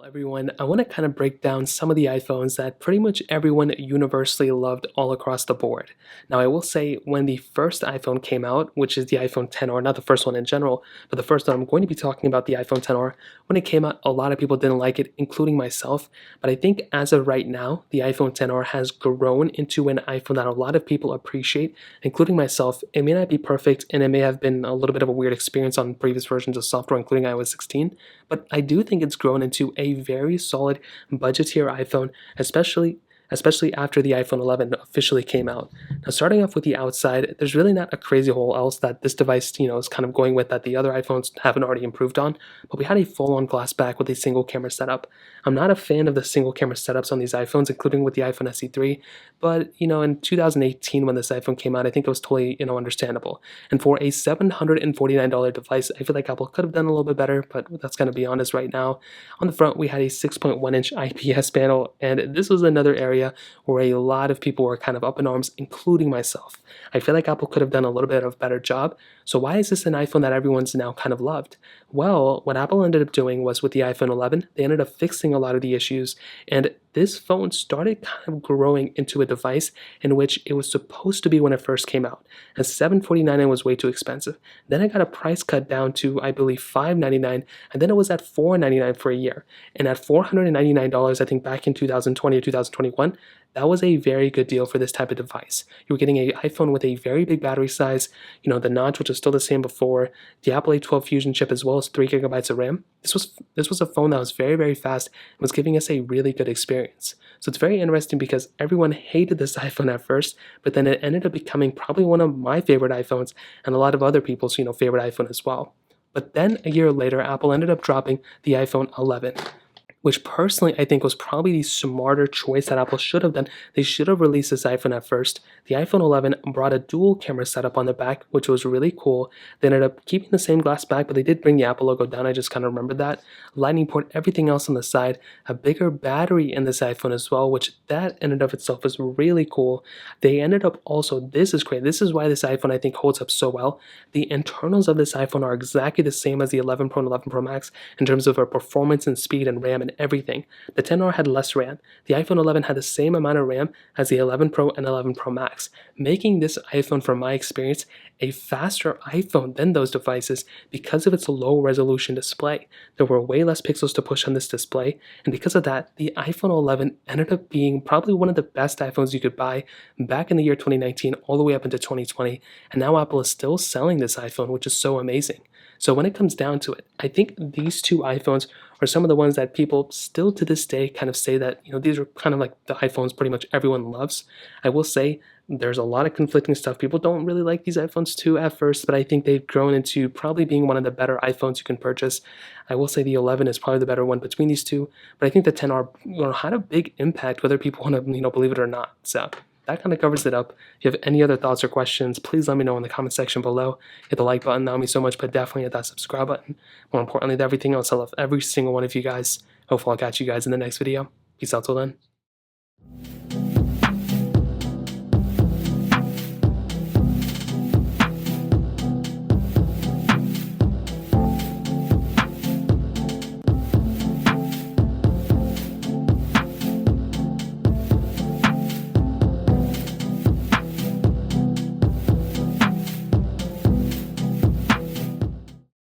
Everyone, I want to kind of break down some of the iPhones that pretty much everyone universally loved all across the board. Now, I will say when the first iPhone came out, which is the iPhone XR, not the first one in general, but the first one I'm going to be talking about, the iPhone XR, when it came out, a lot of people didn't like it, including myself. But I think as of right now, the iPhone XR has grown into an iPhone that a lot of people appreciate, including myself. It may not be perfect, and it may have been a little bit of a weird experience on previous versions of software, including iOS 16, but I do think it's grown into a very solid budget tier iPhone, especially after the iPhone 11 officially came out. Now, starting off with the outside, there's really not a crazy hole else that this device, is kind of going with that the other iPhones haven't already improved on, but we had a full-on glass back with a single camera setup. I'm not a fan of the single camera setups on these iPhones, including with the iPhone SE3, but, in 2018 when this iPhone came out, I think it was totally, understandable. And for a $749 device, I feel like Apple could have done a little bit better, but that's going to be honest right now. On the front, we had a 6.1-inch IPS panel, and this was another area where a lot of people were kind of up in arms, including myself. I feel like Apple could have done a little bit of a better job. So why is this an iPhone that everyone's now kind of loved? Well, what Apple ended up doing was with the iPhone 11, they ended up fixing a lot of the issues, and this phone started kind of growing into a device in which it was supposed to be when it first came out. And $749 was way too expensive. Then I got a price cut down to, I believe, $599, and then it was at $499 for a year. And at $499, I think back in 2020 or 2021, that was a very good deal for this type of device. You were getting an iPhone with a very big battery size, the notch, which was still the same before, the Apple A12 Fusion chip, as well as 3 gigabytes of RAM. This was a phone that was very, very fast and was giving us a really good experience. So it's very interesting because everyone hated this iPhone at first, but then it ended up becoming probably one of my favorite iPhones and a lot of other people's, favorite iPhone as well. But then a year later, Apple ended up dropping the iPhone 11, which personally I think was probably the smarter choice that Apple should have done. They should have released this iPhone at first. The iPhone 11 brought a dual camera setup on the back, which was really cool. They ended up keeping the same glass back, but they did bring the Apple logo down. I just kind of remembered that. Lightning port, everything else on the side. A bigger battery in this iPhone as well, which that in and of itself was really cool. They ended up also, this is great. This is why this iPhone I think holds up so well. The internals of this iPhone are exactly the same as the 11 Pro and 11 Pro Max in terms of performance and speed and RAM and everything. The XR had less RAM. The iPhone 11 had the same amount of RAM as the 11 Pro and 11 Pro Max, making this iPhone, from my experience, a faster iPhone than those devices because of its low resolution display. There were way less pixels to push on this display, and because of that, the iPhone 11 ended up being probably one of the best iPhones you could buy back in the year 2019 all the way up into 2020, and now Apple is still selling this iPhone, which is so amazing. So when it comes down to it, I think these two iPhones are some of the ones that people still to this day kind of say that, these are kind of like the iPhones pretty much everyone loves. I will say there's a lot of conflicting stuff. People don't really like these iPhones too at first, but I think they've grown into probably being one of the better iPhones you can purchase. I will say the 11 is probably the better one between these two, but I think the 10R had a big impact whether people want to believe it or not. So that kind of covers it up. If you have any other thoughts or questions, please let me know in the comment section below. Hit the like button, that would mean so much, but definitely hit that subscribe button. More importantly than everything else, I love every single one of you guys. Hopefully I'll catch you guys in the next video. Peace out till then.